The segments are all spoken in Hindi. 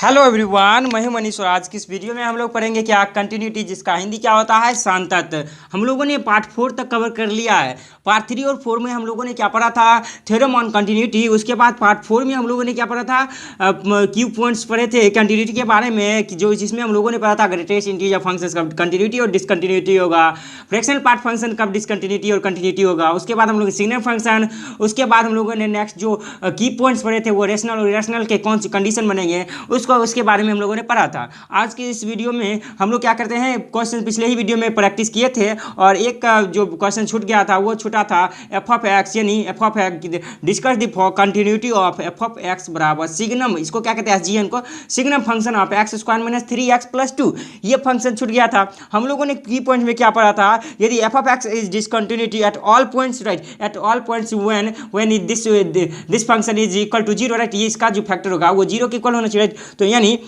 हेलो एवरीवन, मैं हूं मनीष और आज की इस वीडियो में हम लोग पढ़ेंगे क्या कंटिन्यूटी, जिसका हिंदी क्या होता है सांतत। हम लोगों ने पार्ट 4 तक कवर कर लिया है। पार्ट 3 और 4 में हम लोगों ने क्या पढ़ा था, थ्योरम ऑन कंटिन्यूटी। उसके बाद पार्ट 4 में हम लोगों ने क्या पढ़ा था, क्यू पॉइंट्स पढ़े थे कंटिन्यूटी के बारे में, जो जिसमें हम लोगों ने पढ़ा था ग्रेटेस्ट इंटीजर फंक्शंस का कंटिन्यूटी और डिसकंटिन्यूटी होगा, फ्रैक्शनल पार्ट फंक्शन का डिसकंटिन्यूटी और कंटिन्यूटी होगा। उसके बाद हम लोग सिग्नल फंक्शन, उसके बाद हम लोगों ने नेक्स्ट जो की पॉइंट्स पढ़े थे वो रेशनल और इरेशनल के कौन सी कंडीशन बनेंगे उसके बारे में हम लोगों ने पढ़ा था। आज की इस वीडियो में हम लोग क्या करते हैं, क्वेश्चन पिछले ही वीडियो में प्रैक्टिस किए थे और एक का जो क्वेश्चन छूट गया था वो छूटा था एफ ऑफ एक्स, यानी F of x discuss the continuity of F of X बराबर सिग्नम, इसको क्या कहते हैं एसजीएन को, signum function of x square minus 3x plus 2। ये फंक्शन छूट गया था। हम लोगों ने की पॉइंट में क्या पढ़ा था, यदि F of X is discontinuity at all points, right, at all points when this function is equal to zero, right, ये इसका जो फैक्टर होगा वो जीरो के इक्वल होना चाहिए, राइट। तो यानी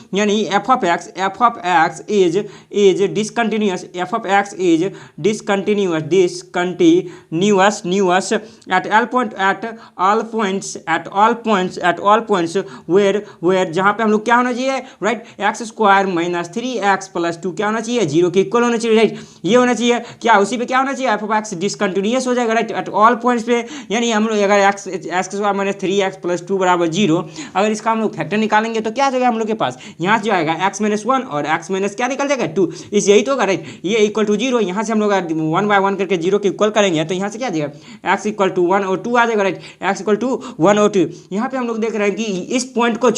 F of X is discontinuous, F of X is discontinuous न्यूअस एट ऑल पॉइंट्स वेयर जहाँ पे हम लोग क्या होना चाहिए, right, X square minus 3x plus 2 क्या होना चाहिए, जीरो के इक्वल होना चाहिए, राइट। ये होना चाहिए क्या, उसी पे क्या होना चाहिए, एफ ऑफ एक्स डिसकंटिन्यूअस हो जाएगा, राइट, एट ऑल पॉइंट्स पे। यानी हम लोग अगर x square minus 3x plus 2 बराबर जीरो, अगर इसका हम लोग फैक्टर निकालेंगे तो क्या आ जाएगा हम लोग के पास, यहाँ से जो आएगा एक्स माइनस 1 और एक्स माइनस क्या निकल जाएगा 2, इस यही तो होगा, राइट। ये इक्वल टू जीरो, यहाँ से हम लोग 1 बाय 1 करके जीरो के इक्वल करेंगे तो यहाँ से क्या आ जाएगा एक्स इक्वल टू 1 और 2 आ जाएगा, राइट, एक्स इक्वल टू 1 और 2। यहाँ पे हम लोग देख रहे हैं कि इस पॉइंट को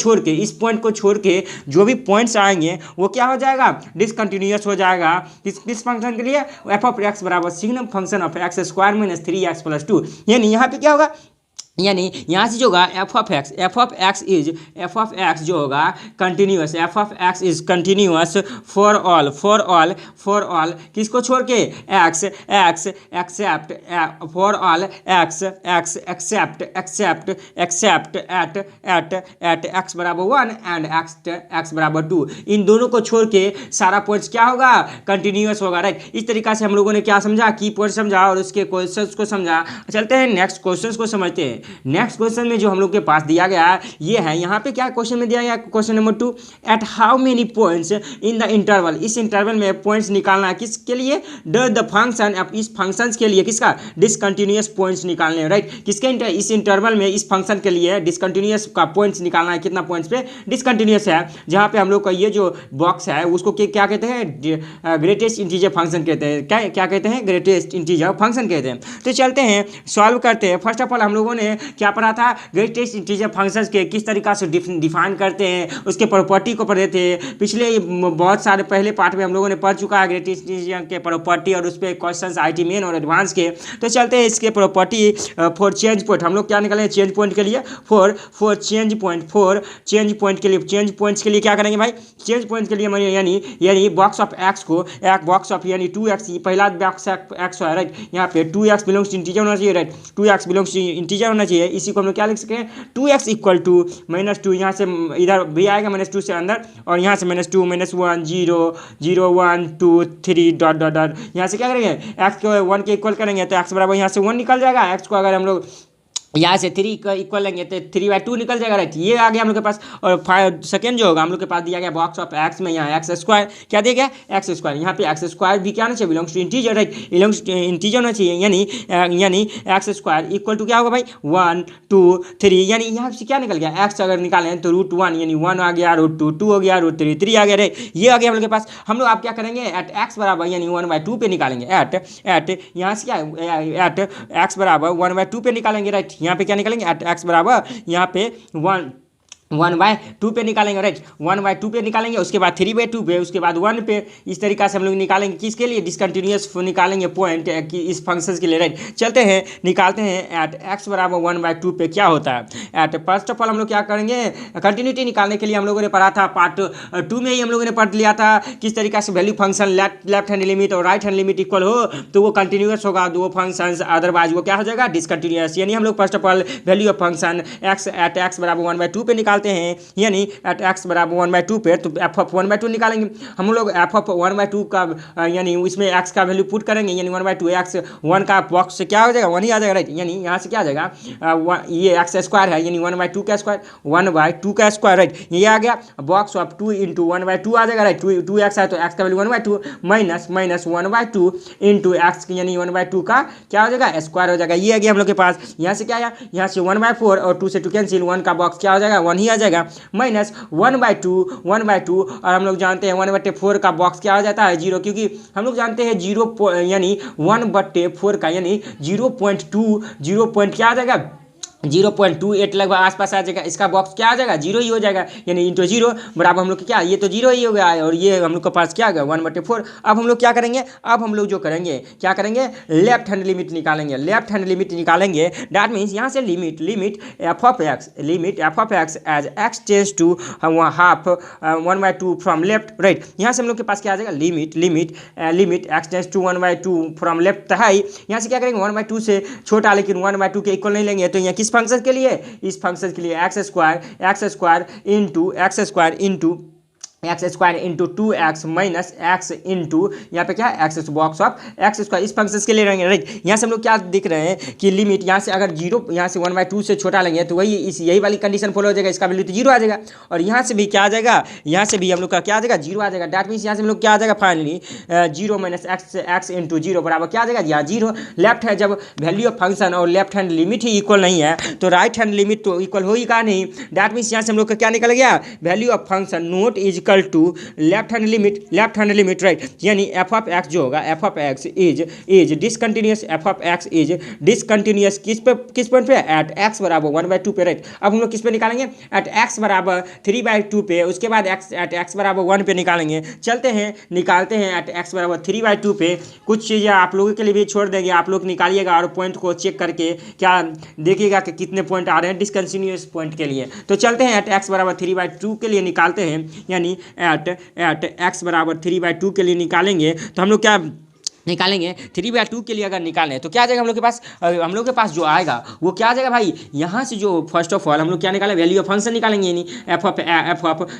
छोड़ के जो भी पॉइंट्स आएंगे वो क्या हो जाएगा, डिसकंटिन्यूअस हो जाएगा। किस फंक्शन के लिए, एफ ऑफ एक्स बराबर signum function of x square minus 3x plus 2। यानी यहाँ पे क्या होगा, यानी यहाँ से जो होगा एफ ऑफ एक्स जो होगा continuous, F of X is continuous for all किसको छोड़ के, x except for all x accept eight X बराबर 1 एंड एक्स बराबर 2। इन दोनों को छोड़ के सारा पॉइंट्स क्या होगा, कंटिन्यूअस होगा, राइट। इस तरीका से हम लोगों ने क्या समझा, की पॉइंट समझा और उसके क्वेश्चंस को समझा। चलते हैं नेक्स्ट क्वेश्चंस को समझते हैं। नेक्स्ट क्वेश्चन में जो हम लोग के पास दिया गया है ये है, यहाँ पे क्या क्वेश्चन में दिया गया, question number 2, at how many points in the interval, इस इंटरवल में पॉइंट्स निकालना है किसके लिए, द फंक्शन, अब इस फंक्शन के लिए किसका, डिसकंटिन्यूअस पॉइंट्स निकालने हैं, राइट। किसके इस इंटरवल में इस फंक्शन के लिए डिसकंटिन्यूअस का पॉइंट्स निकालना है, कितना पॉइंट्स पे डिसकंटिन्यूअस है, जहाँ पे हम लोग का ये जो बॉक्स है उसको क्या कहते हैं, ग्रेटेस्ट इंटीजर फंक्शन कहते हैं, क्या कहते हैं, ग्रेटेस्ट इंटीजर फंक्शन कहते हैं। तो चलते हैं सॉल्व करते हैं। फर्स्ट ऑफ ऑल हम लोगों ने क्या पढ़ा था, ग्रेटेस्ट इंटीजर फंक्शंस के किस तरीका से डिफाइन करते हैं, उसके प्रॉपर्टी को पढ़े थे। पिछले बहुत सारे पहले पार्ट में हम लोगों ने पढ़ चुका है ग्रेटेस्ट इंटीजर के प्रॉपर्टी और उस पर क्वेश्चंस आईटी मेन और एडवांस के। तो चलते हैं इसके प्रॉपर्टी फॉर चेंज पॉइंट, हम लोग क्या निकालेंगे चेंज पॉइंट के लिए, फॉर चेंज पॉइंट के लिए, चेंज पॉइंट्स के लिए क्या करेंगे भाई, चेंज पॉइंट के लिए यानी बॉक्स ऑफ एक्स को, एक बॉक्स ऑफ यानी 2x, पहला बॉक्स एक्स है, राइट, यहाँ पे 2x बिलोंग्स टू इंटीजर होना चाहिए, right, 2x belongs to integer होना चाहिए। इसी को हम लोग क्या लिख सकते हैं, 2x इक्वल टू माइनस 2, यहाँ से इधर भी आएगा माइनस 2 से अंदर और यहाँ से minus 2 minus 1 0 0 1 2 3 dot dot dot, यहाँ से क्या करेंगे x को 1 के इक्वल करेंगे तो x बराबर यहाँ से 1 निकल जाएगा। x को अगर हम लोग यहाँ से 3 का इक्वल लेंगे तो 3/2 निकल जाएगा, राइट। ये आ गया हम लोग के पास। और सेकंड जो होगा हम लोग के पास दिया गया बॉक्स ऑफ एक्स में, यहाँ एक्स स्क्वायर क्या दिया गया, एक्स स्क्वायर, यहाँ पे एक्स स्क्वायर भी क्या होना चाहिए, belongs to integer, right, belongs to integer होना चाहिए। यानी एक्स स्क्वायर इक्वल टू क्या होगा भाई, 1 2 3, यानी यहाँ से क्या निकल गया, एक्स अगर निकालें तो √1 यानी 1 आ गया, √2 2 हो गया, √3 3 आ गया, राइट। ये आ गया हम लोग के पास। हम लोग आप क्या करेंगे, एट एक्स बराबर यानी 1/2 पे निकालेंगे, एट यहाँ से क्या, एट एक्स बराबर 1/2 पे निकालेंगे, राइट। यहाँ पे क्या निकालेंगे, एक्स बराबर यहाँ पे 1/2 पे निकालेंगे, राइट, 1/2 पे निकालेंगे, उसके बाद 3/2 पे, उसके बाद 1 पे। इस तरीका से हम लोग निकालेंगे किसके लिए, डिसकंटिन्यूअस निकालेंगे पॉइंट कि इस फंक्शन के लिए, राइट। चलते हैं निकालते हैं एट एक्स बराबर 1/2 पे क्या होता है। एट फर्स्ट ऑफ ऑल हम लोग क्या करेंगे, कंटिन्यूटी निकालने के लिए हम लोगों ने पढ़ा था पार्ट 2 में ही हम लोगों ने पढ़ लिया था किस तरीका से value function left hand limit और राइट हैंड लिमिट इक्वल हो तो वो कंटिन्यूअस होगा दो फंक्शन, अदरवाइज वो क्या हो जाएगा, डिसकंटिन्यूअस। यानी हम लोग first of all value of function X at X बराबर 1/2 पे निकाल निकालते हैं, यानी एट एक्स बराबर 1/2 पे, तो एफ ऑफ 1/2 निकालेंगे हम लोग। एफ ऑफ 1/2 का यानी इसमें एक्स का वैल्यू पुट करेंगे, यानी 1/2 एक्स 1 का बॉक्स से क्या हो जाएगा 1 ही आ जाएगा, राइट। यानी यहाँ से क्या आ जाएगा ये एक्स स्क्वायर है, यानी 1/2 का स्क्वायर, 1/2 का स्क्वायर, राइट। ये आ गया बॉक्स ऑफ 2 इंटू 1/2 आ जाएगा, राइट। 2 एक्स है तो एक्स का वैल्यू 1/2 माइनस 1/2 इंटू एक्स यानी 1/2 का क्या हो जाएगा स्क्वायर हो जाएगा। ये आ गया हम लोग के पास। यहाँ से क्या आया, यहाँ से 1/4 और 2 से 2 कैंसिल, 1 का बॉक्स क्या हो जाएगा 1 ही आ जाएगा, माइनस 1/2 और हम लोग जानते हैं 1/4 का बॉक्स क्या हो जाता है 0, क्योंकि हम लोग जानते हैं 0 यानी 1/4 का यानी 0.2 क्या आ जाएगा 0.28 लगभग आसपास आ जाएगा। इसका बॉक्स क्या आ जाएगा 0 ही हो जाएगा, यानी इंटू 0 बराबर हम लोग क्या, ये तो 0 ही हो गया और ये हम लोग के पास क्या आ गया 1/4। अब हम लोग क्या करेंगे, अब हम लोग जो करेंगे क्या करेंगे, लेफ्ट हैंड लिमिट निकालेंगे। लेफ्ट हैंड लिमिट निकालेंगे दैट मीन्स यहाँ से limit F of X as X tends to half 1/2 from left, right. यहाँ से हम लोग के पास क्या आ जाएगा limit X tends to 1/2 from left है। यहाँ से क्या करेंगे 1/2 से छोटा, लेकिन 1/2 के इक्वल नहीं लेंगे, तो यहाँ किस फंक्शन के लिए, इस फंक्शन के लिए x square into x square into 2x minus x into यहाँ पे क्या है x box of x square, इस फंक्शन के लिए रहेंगे, राइट। यहाँ से हम लोग क्या दिख रहे हैं कि लिमिट यहाँ से अगर 0 यहाँ से 1/2 से छोटा लेंगे तो वही यही वाली कंडीशन फॉलो हो जाएगा, इसका वैल्यू तो 0 आ जाएगा। और यहाँ से भी क्या आ जाएगा, यहाँ से भी हम लोग का क्या आ जाएगा 0 आ जाएगा। डैट मीन्स यहाँ से हम लोग क्या आ जाएगा फाइनली 0 माइनस एक्स इंटू 0 बराबर क्या आ जाएगा यहाँ 0। लेफ्ट है जब वैल्यू ऑफ फंक्शन और लेफ्ट हैंड लिमिट ही इक्वल नहीं है तो राइट हैंड लिमिट तो इक्वल हो ही का नहीं। डैट मीन्स यहाँ से हम लोग का क्या निकल गया, value of function not is equal to left hand limit, right. यानी एफ ऑफ एक्स जो होगा F of X is discontinuous, F of X is discontinuous किस पॉइंट पे, एट एक्स बराबर 1/2 पे, राइट। अब हम लोग किस पे निकालेंगे, एट एक्स बराबर 3/2 पे, उसके बाद एट एक्स बराबर 1 पे निकालेंगे। चलते हैं निकालते हैं एट एक्स बराबर 3/2 पे। कुछ चीज़ें आप लोगों के लिए भी छोड़ देंगे, आप लोग निकालिएगा और पॉइंट को चेक करके क्या देखिएगा कि कितने पॉइंट आ रहे हैं डिसकंटिन्यूअस पॉइंट के लिए। तो चलते हैं एट एक्स बराबर 3/2 के लिए निकालते हैं, यानी एट एक्स बराबर 3/2 के लिए निकालेंगे तो हम लोग क्या निकालेंगे 3/2 के लिए अगर निकालें तो क्या आ जाएगा हम लोग के पास, हम लोग के पास जो आएगा वो क्या आ जाएगा भाई, यहाँ से जो फर्स्ट ऑफ ऑल हम लोग क्या निकालें वैल्यू ऑफ फंक्शन निकालेंगे, यानी एफ ऑफ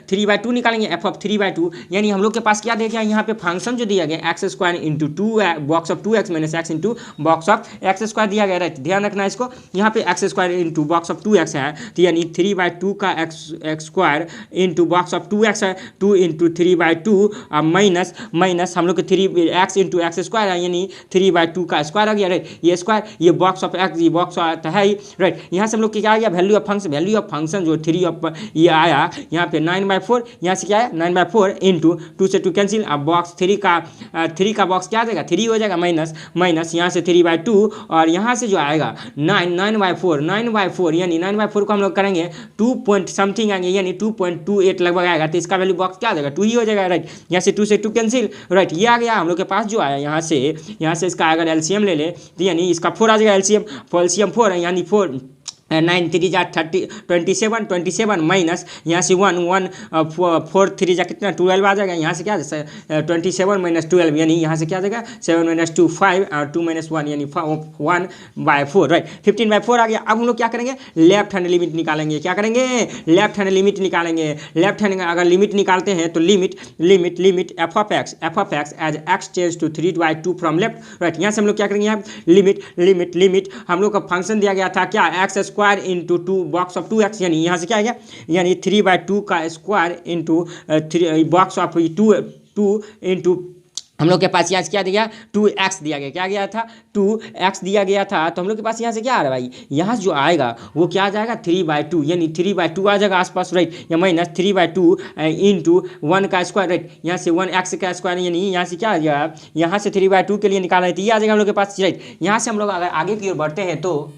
3/2 निकालेंगे, एफ ऑफ 3/2 यानी हम लोग के पास क्या देखिए यहाँ पे फंक्शन जो दिया गया x square into 2 box of 2x minus x into box of x square दिया गया, राइट। ध्यान रखना इसको, यहाँ पे x square into box of 2x है तो यानी 3/2 का x square into box of 2x है, 2 इंटू 3/2 माइनस हम लोग के 3x इंटू एक्स स्क्वायर है, यानी 3/2 का स्क्वायर आ गया, राइट। ये स्क्वायर ये बॉक्स ऑफ एक्स ये बॉक्स आता है ही, राइट। यहाँ से हम लोग क्या आ गया वैल्यू ऑफ फंक्शन जो 3 ऑफ ये आया यहाँ पे 9/4, यहाँ से क्या है 9/4 इंटू 2 से 2 कैंसिल, अब बॉक्स 3 का बॉक्स क्या आ जाएगा 3 हो जाएगा, माइनस यहाँ से 3/2 और यहाँ से जो आएगा 9/4 यानी 9/4 को हम लोग करेंगे 2 पॉइंट समथिंग आएंगे, यानी 2.28 लगभग आएगा, तो इसका वैल्यू बॉक्स क्या आ जाएगा 2 ही हो जाएगा, राइट। यहाँ से 2 से 2 कैंसिल, राइट। ये आ गया हम लोग के पास जो आया यहाँ से इसका अगर एलसीएम ले ले तो यानी इसका 4 आ जाएगा, एलसीएम 4 है, यानी 4 9 3 जा 27 माइनस यहाँ से 1 4 3 जा कितना 12 आ जाएगा, यहाँ से क्या 27 माइनस 12 यानी यहाँ से क्या आ जाएगा 7 माइनस 2 5 और 2 माइनस 1 यानी 1/4, राइट। 15/4 आ गया। अब हम लोग क्या करेंगे लेफ्ट हैंड लिमिट निकालेंगे, क्या करेंगे लेफ्ट हैंड लिमिट निकालेंगे। लेफ्ट हैंड अगर लिमिट निकालते हैं तो limit F of X as X tends to 3/2 from left, right. यहाँ से हम लोग क्या करेंगे यहाँ लिमिट हम लोग का फंक्शन दिया गया था क्या x square into 2 box of 2x, यानी यहाँ से क्या आ गया यानी 3/2 का square into 3 box of 2 into हम लोग के पास यहाँ से क्या दिया 2x दिया गया, क्या गया था 2x दिया गया था, तो हम लोग के पास यहाँ से क्या आ रहा है भाई यहाँ से जो आएगा वो क्या आ जाएगा 3/2 यानी 3/2 आ जाएगा आसपास, राइट। या माइनस 3/2 इंटू 1 का स्क्वायर, राइट। यहाँ से 1x का स्क्वायर यानी यहाँ से क्या आ जाएगा यहाँ से 3/2 के लिए निकाला है तो ये आ जाएगा हम लोग के पास, राइट। यहाँ से हम लोग अगर आगे की ओर बढ़ते हैं तो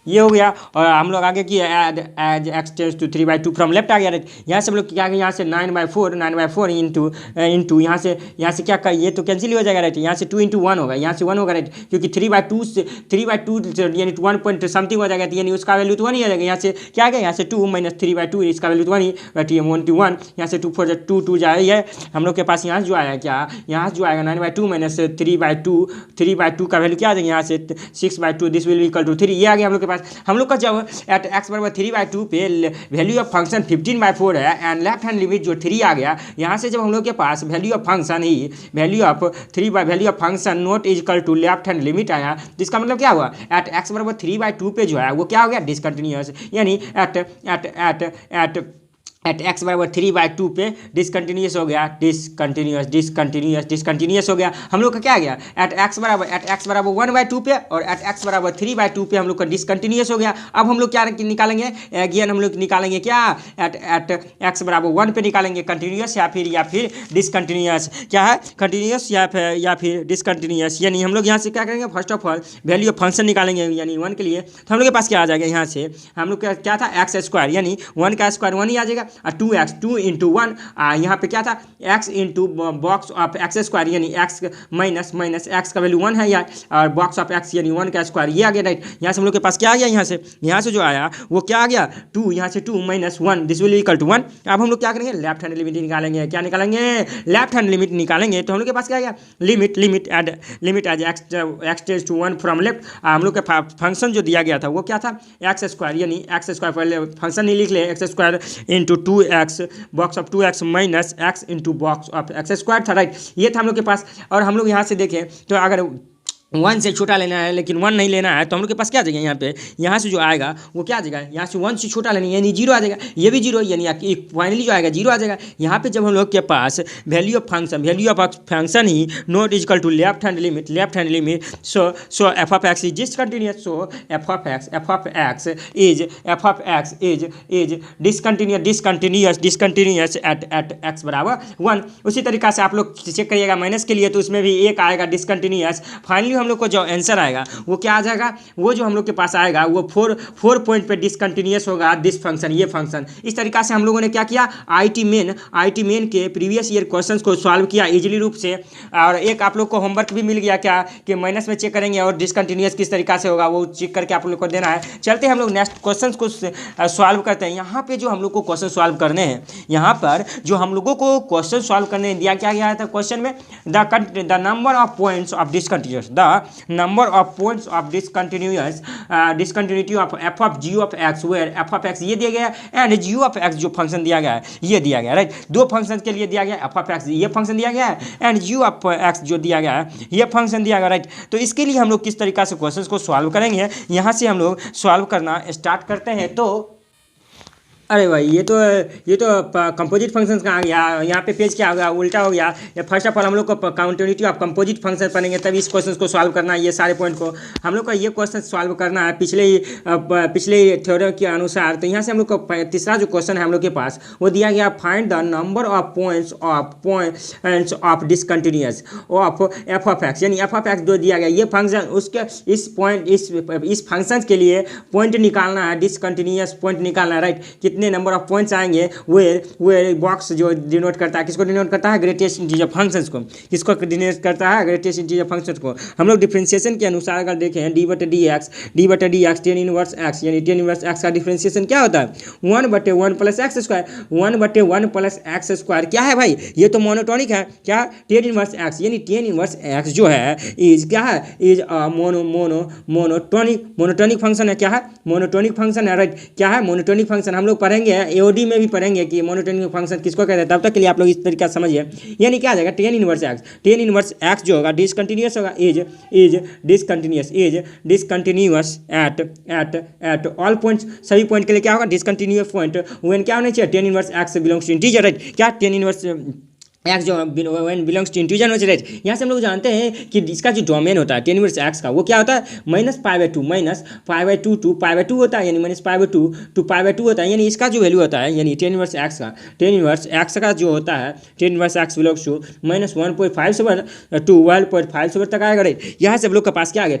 ये हो गया और हम लोग आगे की as X tends to 3/2 from left आ गया, राइट। यहाँ से हम लोग क्या आगे यहाँ से 9/4 इंटू यहाँ से क्या कर ये तो कैंसिल हो जाएगा, राइट। यहाँ से 2 इंटू 1 होगा, यहाँ से 1 होगा, राइट, क्योंकि 3/2 यानी 1 पॉइंट समथिंग हो जाएगा तो यानी उसका वैल्यू तो 1 ही आ जाएगा। यहाँ से क्या आ गया यहाँ से 2 माइनस 3/2 इसका वैल्यू तो 1 ही, राइट। ये 1 to 1 यहाँ से 2 4 2 जाए है हम लोग के पास। यहाँ जो आया क्या यहाँ जो आएगा 9/2 माइनस 3/2 का वैल्यू क्या आ जाएगा यहाँ से 6/2 दिस विल इक्वल टू 3, ये आ गया हम लोग के पास। हम लोग का जब एट एक्स बराबर 3/2 पे वैल्यू ऑफ फंक्शन 15/4 है एंड लेफ्ट हैंड लिमिट जो 3 आ गया, यहाँ से जब हम लोग के पास वैल्यू ऑफ फंक्शन ही value of function not is equal to left hand limit आया, तो इसका मतलब क्या हुआ, एट एक्स बराबर 3/2 पे जो है वो क्या हो गया, डिसकंटिन्यूअस। यानी एट एक्स बराबर 3/2 पे डिसकंटिन्यूस हो गया, डिसकंटिन्यूस हो गया। हम लोग का क्या आ गया, एट एक्स बराबर 1/2 पे और एट एक्स बराबर 3/2 पे हम लोग का डिसकंटिन्यूस हो गया। अब हम लोग क्या निकालेंगे, अगेन हम लोग निकालेंगे क्या, एट एक्स बराबर 1 पे निकालेंगे कंटिन्यूस या फिर डिसकंटिन्यूस। क्या है, कंटिन्यूस या फिर डिसकंटिन्यूस। यानी हम लोग यहाँ से क्या करेंगे, first of all value of function निकालेंगे यानी 1 के लिए। तो हम लोग के पास क्या आ जाएगा, यहाँ से हम लोग का क्या था, एक्स स्क्वायर यानी 1 का स्क्वायर 1 ही आ जाएगा, 2x 2 इंटू 1 यहाँ पे क्या था, x into box of x square यानी x माइनस x का वैल्यू 1 है यार, और बॉक्स ऑफ x यानी 1 का स्क्वायर ये आ गया, राइट। यहाँ से हम लोग के पास क्या आ गया, यहाँ से जो आया वो क्या आ गया, 2, यहाँ से 2 minus 1 this will equal to 1। अब हम लोग क्या करेंगे, लेफ्ट हैंड लिमिट निकालेंगे। क्या निकालेंगे, लेफ्ट हैंड लिमिट निकालेंगे। तो हम लोग के पास क्या आ गया, limit as x tends to 1 from left. हम लोग का फंक्शन जो दिया गया था वो क्या था, एक्स स्क्वायर यानी एक्स स्क्वायर, पहले फंक्शन नहीं लिख ले, x square into 2x box of 2x minus x into box of x square था, राइट। ये था हम लोग के पास। और हम लोग यहाँ से देखें तो अगर 1 से छोटा लेना है लेकिन 1 नहीं लेना है, तो हम लोग के पास क्या आ जाएगा, यहाँ से जो आएगा वो क्या आ जाएगा, यहाँ से 1 से छोटा लेना यानी 0 आ जाएगा, ये भी 0 यानी फाइनली जो आएगा 0 आ जाएगा। यहाँ पे जब हम लोग के पास वैल्यू ऑफ फंक्शन ही not is equal to left hand limit, so F of X is discontinuous, so F of X is discontinuous at X बराबर 1। उसी तरीका से आप लोग चेक करिएगा माइनस के लिए, तो उसमें भी एक आएगा डिसकंटिन्यूअस। फाइनली हम लोग को जो आंसर आएगा वो क्या आ जाएगा, वो जो हम लोग के पास आएगा वो 4 पॉइंट पे डिसकंटिन्यूअस होगा दिस फंक्शन, ये फंक्शन। इस तरीका से हम लोगों ने क्या किया, आईटी मेन के प्रीवियस ईयर क्वेश्चंस को सॉल्व किया इजीली रूप से। और एक आप लोग को होमवर्क भी मिल गया क्या, कि माइनस में चेक करेंगे और डिसकंटिन्यूअस किस तरीका से होगा वो चेक करके आप लोग को देना है। चलते हैं हम लोग नेक्स्ट क्वेश्चन को सॉल्व करते हैं। यहाँ पे जो हम लोग को क्वेश्चन सॉल्व करने हैं, यहाँ पर जो हम लोगों को क्वेश्चन सॉल्व करने दिया क्या गया था क्वेश्चन में, the number of points of discontinuity of f of g of x where f of x ये दिया गया है एंड g of x जो फंक्शन दिया गया है ये दिया गया है, राइट। दो फंक्शन के लिए दिया गया है, f of x ये फंक्शन दिया गया है एंड g of x जो दिया गया है ये फंक्शन दिया गया, राइट। तो इसके लिए हम लोग किस तरीका से क्वेश्चंस को सॉल्व करेंगे, यहाँ से हम लोग सॉल्व करना स्टार्ट करते हैं। तो अरे भाई ये तो कंपोजिट फंक्शंस कहाँ गया, यहाँ पे पेज क्या हो गया, उल्टा हो गया। फर्स्ट ऑफ ऑल हम लोग को कंटिन्यूटी ऑफ कंपोजिट फंक्शन पढ़ेंगे, तभी इस क्वेश्चन को सॉल्व करना है। ये सारे पॉइंट को हम लोग को ये क्वेश्चन सॉल्व करना है पिछले थ्योरम के अनुसार। तो यहाँ से हम लोग को तीसरा जो क्वेश्चन है हम लोग के पास वो दिया गया, find the number of points of discontinuous of F of x, यानी एफ ऑफ एक्स जो दिया गया ये फंक्शन, उसके इस फंक्शन के लिए पॉइंट निकालना है, डिसकंटिन्यूअस पॉइंट निकालना है, राइट। कितने नंबर ऑफ पॉइंट्स आएंगे, वेयर बॉक्स जो डिनोट करता है, किसको डिनोट करता है, ग्रेटेस्ट इंटीजर फंक्शंस को। किसको डिनोट करता है, ग्रेटेस्ट इंटीजर फंक्शंस को। हम लोग डिफरेंशिएशन के अनुसार अगर देखें डी बटे D x ten inverse x, यानी टेन इनवर्स एक्स का डिफरेंशिएशन क्या होता है, 1/1 plus x square. 1/1 plus x square क्या है भाई, ये तो मोनोटोनिक है। क्या, टेन इनवर्स एक्स, यानी टेन इनवर्स एक्स जो है इज क्या है, इज मोनोटोनिक फंक्शन है। क्या है, मोनोटोनिक फंक्शन है, राइट। क्या है, मोनोटोनिक फंक्शन। हम लोग पढ़ेंगे एओडी में भी पढ़ेंगे कि मोनोटोनिक फंक्शन किसको कहते हैं, तब तक के लिए आप लोग इस तरीका से समझिए। यानी क्या आ जाएगा, टेन इनवर्स एक्स जो होगा डिसकंटिन्यूअस होगा, is discontinuous at all points, सभी पॉइंट के लिए क्या होगा, डिसकंटिन्यूअस पॉइंट व्हेन क्या होना चाहिए, tan inverse X belongs to integer, right. क्या, टेन इनवर्स एक्स जो when belongs to integer, right. यहाँ से हम लोग जानते हैं कि इसका जो डोमेन होता है टेन इनवर्स एक्स का वो क्या होता है, -π/2 टू π/2 होता है, यानी -π/2 टू π/2 होता है। यानी इसका जो वैल्यू होता है, यानी टेन इनवर्स एक्स का जो होता है, tan inverse X belongs to -1.57 to 1.57 तक आएगा, राइट। यहाँ से हम लोग के पास क्या आ गया,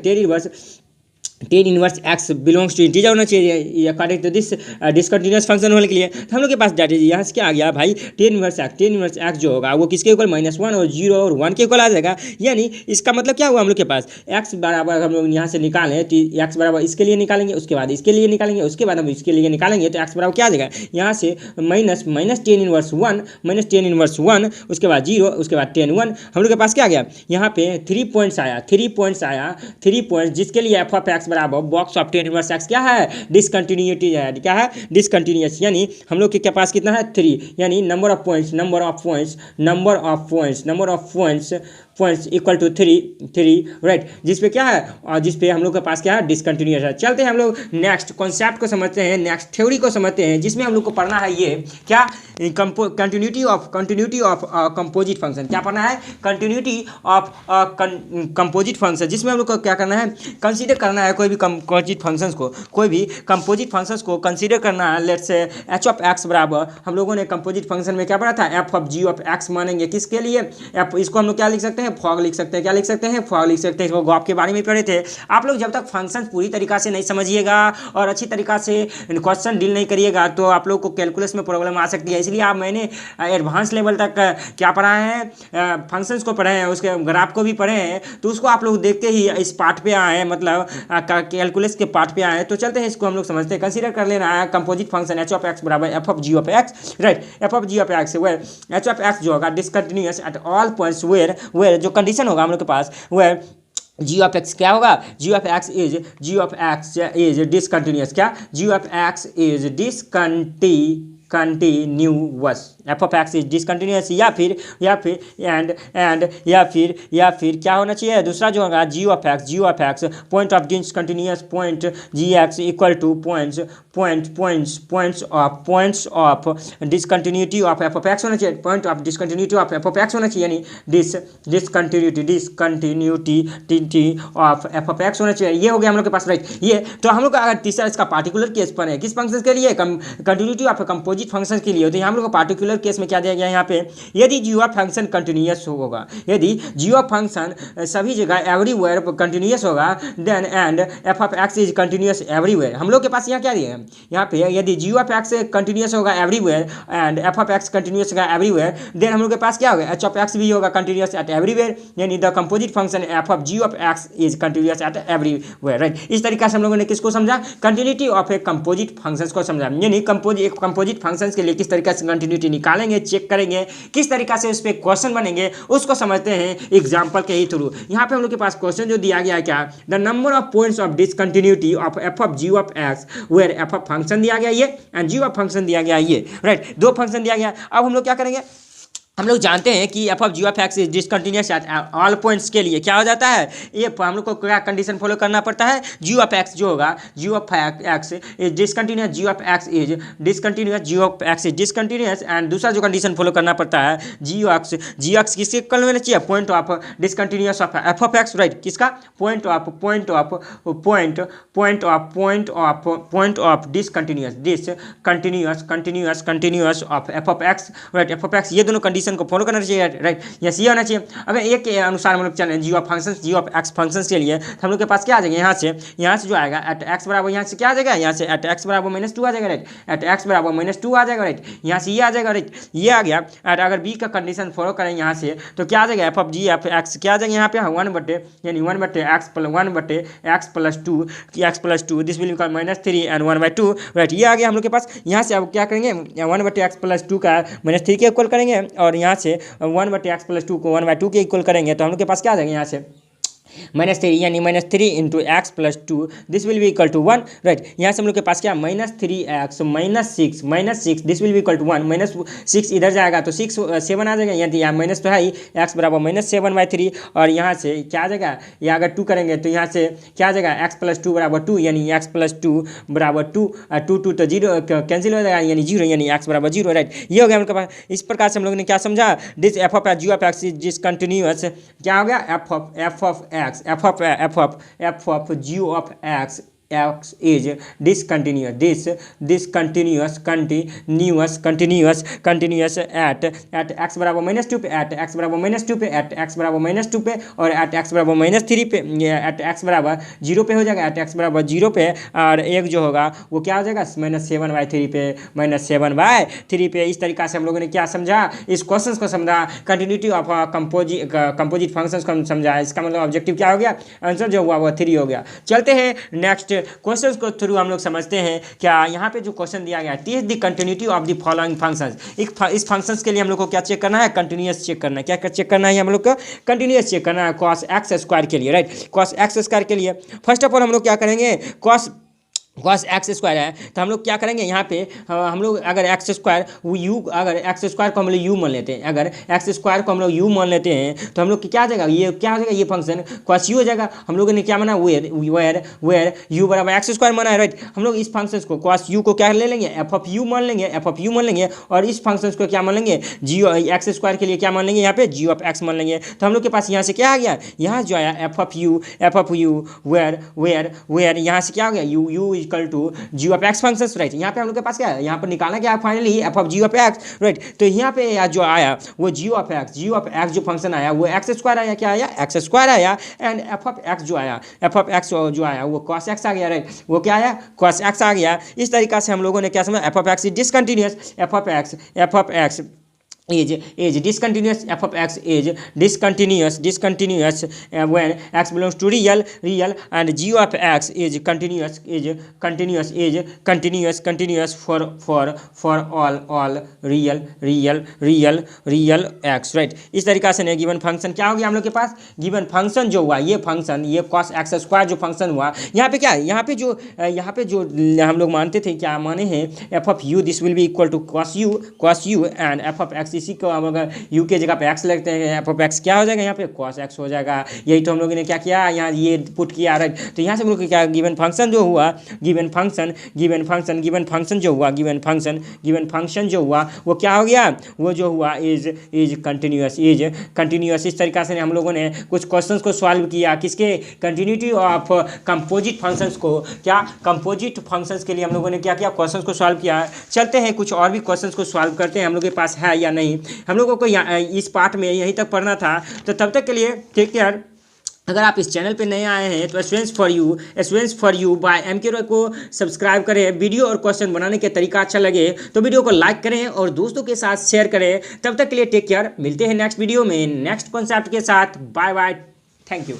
tan inverse X belongs to integer होना चाहिए according to this discontinuous function होने के लिए। तो हम लोग के पास डाटा यहाँ से क्या आ गया भाई, टेन इनवर्स एक्स जो होगा वो किसके इक्वल, -1 और 0 और 1 के इक्वल आ जाएगा। यानी इसका मतलब क्या हुआ, हम लोग के पास एक्स बराबर हम लोग यहाँ से निकालें, एक्स बराबर इसके लिए निकालेंगे, उसके बाद इसके लिए निकालेंगे, उसके बाद हम इसके लिए निकालेंगे, तो एक्स बराबर क्या आ जाएगा, यहाँ से माइनस टेन इनवर्स वन, उसके बाद 0, उसके बाद 10 1। हम लोग के पास क्या आ गया, यहाँ पे 3 पॉइंट्स आया, 3 पॉइंट्स जिसके लिए एफ ऑफ एक्स बराबर box of ten inverse x क्या है, डिसकंटिन्यूटी है, क्या है, डिसकंटिन्यूस, यानी हम लोग के पास कितना है 3, यानी number of points points equal to 3 right, जिसपे क्या है, और जिसपे हम लोग के पास क्या है, डिसकंटिन्यूस है। चलते हैं हम लोग नेक्स्ट कॉन्सेप्ट को समझते हैं, नेक्स्ट थ्योरी को समझते हैं, जिसमें हम लोग को पढ़ना है ये क्या, कंटिन्यूटी ऑफ कंपोजिट फंक्शन। क्या पढ़ना है, कंटिन्यूटी ऑफ कंपोजिट फंक्शन, जिसमें हम लोग को क्या करना है, कंसीडर करना है कोई भी कंपोजिट फंक्शंस को, कंसीडर करना है। Let's say H of X बराबर, हम लोगों ने कंपोजिट फंक्शन में क्या पढ़ा था, F of G of X मानेंगे किसके लिए, एफ, इसको हम लोग क्या लिख सकते हैं, फॉग लिख सकते हैं, क्या लिख सकते हैं, फॉग लिख सकते हैं। इसको गॉप के बारे में पढ़े थे आप लोग। जब तक फंक्शन पूरी तरीका से नहीं समझिएगा और अच्छी तरीका से क्वेश्चन डील नहीं करिएगा तो आप लोग को कैलकुलस में प्रॉब्लम आ सकती है। इसलिए आप मैंने एडवांस लेवल तक क्या पढ़ा है, फंक्शंस को पढ़े हैं, उसके ग्राफ को भी पढ़े हैं, तो उसको आप लोग देखते ही इस पार्ट पे आए हैं, मतलब कैलकुलस के पार्ट पे आए हैं। तो चलते हैं, इसको हम लोग समझते हैं। कंसीडर कर लेना है composite function H of X बराबर F of G of X, right, F of G of X where H of X जो होगा discontinuous at all points where जो कंडीशन होगा हम लोग के पास, वेयर जी ऑफ एक्स क्या होगा, G of X is discontinuous, क्या, G of X is discontinuous, F of X is discontinuous, या फिर क्या होना चाहिए, दूसरा जो होगा G of X point of discontinuous point G X equal to points of discontinuity of F of X होना चाहिए, point of discontinuity of F of X होना चाहिए, यानी discontinuity of F of X होना चाहिए। ये हो गया हम लोग के पास, राइट। ये तो हम लोग का अगर तीसरा इसका पार्टिकुलर केस पर है, किस फंक्शन के लिए, कंटिन्यूटी ऑफ कंपोजिट फंक्शन के लिए, तो हम लोग का पार्टिकुलर केस में क्या दिया गया है यहाँ पे, यदि जी ऑफ फंक्शन कंटिन्यूअस होगा, यदि जी ऑफ फंक्शन सभी जगह एवरीवेयर कंटिन्यूअस होगा, then and F of X is continuous everywhere. हम लोग के पास यहाँ क्या दिया है, यहाँ पे यदि जी ऑफ एक्स कंटिन्यूअस होगा everywhere and F of x continuous होगा एवरीवेयर, देन हम लोग के पास क्या होगा, एच ऑफ एक्स भी होगा कंटिन्यूअस एट एवरीवेयर, यानी the composite function F of G of X is continuous at everywhere, right. इस तरीके से हम लोगों ने किसको समझा, continuity of a composite functions को समझा, यानी कंपोजिट फंक्शंस के लिए किस तरीके से कंटिन्यूटी निकालेंगे, चेक करेंगे, किस तरीका से उस पर क्वेश्चन बनेंगे, उसको समझते हैं एग्जांपल के ही थ्रू। यहाँ पे हम लोग के पास क्वेश्चन जो दिया गया है क्या, the number of points of discontinuity of F of G of X where F of function दिया गया ये एंड जी ऑफ फंक्शन दिया गया ये, राइट, दो फंक्शन दिया गया। अब हम लोग क्या करेंगे, हम लोग जानते हैं कि F of G of X is discontinuous at all points के लिए क्या हो जाता है, ये हम लोग को क्या कंडीशन फॉलो करना पड़ता है, जी ऑफ एक्स जो होगा, G of X is discontinuous, G of X is discontinuous, G of X is discontinuous, and दूसरा जो कंडीशन फॉलो करना पड़ता है, जी एक्स किसके इक्वल होना चाहिए, point of discontinuous of F of X, right, किसका, point of discontinuous of F of X, right, F of X, ये दोनों कंडीशन को फॉलो करना चाहिए, राइट, यस, ये होना चाहिए। अगर एक के अनुसार हम लोग चले जी ऑफ एक्स फंक्शंस के लिए, तो हम लोग के पास क्या आ जाएगा, यहाँ से जो आएगा एट एक्स बराबर, यहाँ से क्या आ जाएगा, यहाँ से एट एक्स बराबर -2 आ जाएगा, राइट, एट एक्स बराबर -2 आ जाएगा, राइट, यहाँ से ये आ जाएगा, राइट, ये आ गया। एट अगर बी का कंडीशन फॉलो करें यहाँ से, तो क्या आ जाएगा, F of G F X क्या आ जाएगा, यहाँ पे 1 यानी 1/x+2 this will become -3 and 1/2, right, ये आ गया हम लोग के पास। यहाँ से अब क्या करेंगे, 1/x+2 का -3 के इक्वल करेंगे, और यहाँ से 1/x+2 को 1/2 के इक्वल करेंगे, तो हम लोग के पास क्या आ जाएगा, यहाँ से -3 यानी -3 into X plus 2 this will be equal to 1, right. यहाँ से हम लोग के पास क्या, -3x -6 this will be equal to 1, -6 इधर जाएगा तो 7 आ जाएगा, यहाँ माइनस तो है ही, एक्स बराबर -7/3, और यहाँ से क्या आ जाएगा, या अगर 2 करेंगे तो यहाँ से क्या आ जाएगा, x + 2 = 2, यानी x + 2 = 2, 2 तो 0 कैंसिल हो जाएगा, यानी 0, यानी x = 0, राइट। ये हो गया हम लोग के पास। इस प्रकार से हम लोग ने क्या समझा, this F of G of X is discontinuous, क्या हो गया, F of G of X is discontinuous at x बराबर -2 पे, at x बराबर -2 पे, at x बराबर -2 पे, और at x बराबर -3 पे, at x बराबर 0 पे हो जाएगा, at x बराबर 0 पे, और एक जो होगा वो क्या हो जाएगा, -7/3 पे, -7/3 पे। इस तरीका से हम लोगों ने क्या समझा, इस क्वेश्चन को समझा, कंटिन्यूटी ऑफ कंपोजिट फंक्शंस को समझा। इसका मतलब ऑब्जेक्टिव क्या हो गया, आंसर जो हुआ वो 3 हो गया। चलते हैं नेक्स्ट क्वेश्चन को थ्रू हम लोग समझते हैं क्या यहाँ पे जो क्वेश्चन दिया गया है, teach the continuity of the following functions. इस फंक्शंस के लिए हम लोग को क्या चेक करना है, कंटिन्यूअस चेक करना है। क्या चेक करना है हम लोग को, कंटिन्यूअस चेक करना है cos x स्क्वायर के लिए, राइट। cos x स्क्वायर के लिए फर्स्ट ऑफ ऑल हम लोग क्या करेंगे, cos x स्क्वायर है तो हम लोग क्या करेंगे यहाँ पे, हम लोग अगर एक्स स्क्वायर अगर एक्स स्क्वायर को हम लोग यू मान लेते हैं, अगर एक्स स्क्वायर को हम लोग यू मान लेते हैं तो हम लोग क्या आ जाएगा, ये क्या हो जाएगा, ये फंक्शन cos u हो जाएगा। हम लोगों ने क्या माना, वेयर यू बराबर एक्स स्क्वायर माना है, राइट। हम लोग इस फंक्शन को cos u को क्या ले लेंगे, एफ ऑफ यू मान लेंगे, और इस फंक्शन को क्या मान लेंगे, जी एक्स स्क्वायर के लिए क्या मान लेंगे, यहाँ पे जी ऑफ एक्स मान लेंगे। तो हम लोग के पास यहाँ से क्या आ गया, यहाँ जो आया एफ ऑफ यू वेयर यहाँ से क्या हो गया, U equal to G of X function, right. यहाँ पे हम लोग के पास क्या है, यहाँ पर निकालना क्या है finally, F of G of X, right. तो यहाँ पे जो आया वो जी ऑफ एक्स जो फंक्शन आया वो एक्स स्क्वायर आया, क्या आया, एक्स स्क्वायर आया। एंड एफ ऑफ एक्स जो आया वो कॉस एक्स आ गया, राइट। वो क्या आया, कॉस एक्स आ गया। इस तरीका से हम लोगों ने क्या समझा, F of X is discontinuous, F of X is discontinuous, f of x is discontinuous when x belongs to real and g of x is continuous for all real x, right। इस तरीका से गिवन फंक्शन क्या हो गया हम लोग के पास, गिवन फंक्शन जो हुआ ये फंक्शन, ये cos x स्क्वायर जो फंक्शन हुआ, यहाँ पे क्या है, यहाँ पे जो हम लोग मानते थे, क्या माने हैं, f of u this will be equal to cos u and f of x, इसी को हम अगर u के जगह पे x लगते हैं, f of x क्या हो जाएगा, यहाँ पे cos x हो जाएगा। यही तो हम लोगों ने क्या किया, यहाँ ये पुट किया, राइट। तो यहाँ से हम लोग क्या, गिवन फंक्शन जो हुआ, गिवन फंक्शन जो हुआ वो क्या हो गया, वो जो हुआ इज कंटिन्यूअस। इस तरीका से हम लोगों ने कुछ क्वेश्चंस को सॉल्व किया, किसके, कंटिन्यूटी ऑफ कंपोजिट फंक्शंस को, क्या कंपोजिट फंक्शंस के लिए हम लोगों ने क्या किया, क्वेश्चंस को सॉल्व किया। चलते हैं कुछ और भी क्वेश्चंस को सॉल्व करते हैं, हम लोग के पास है या नहीं। हम लोगों को इस पार्ट में यहीं तक पढ़ना था, तो तब तक के लिए टेक केयर। अगर आप इस चैनल पे नए आए हैं तो students for you by MK Roy को सब्सक्राइब करें। वीडियो और क्वेश्चन बनाने के तरीका अच्छा लगे तो वीडियो को लाइक करें और दोस्तों के साथ शेयर करें। तब तक के लिए टेक केयर, मिलते हैं नेक्स्ट वीडियो में नेक्स्ट कॉन्सेप्ट के साथ। Bye bye, thank you.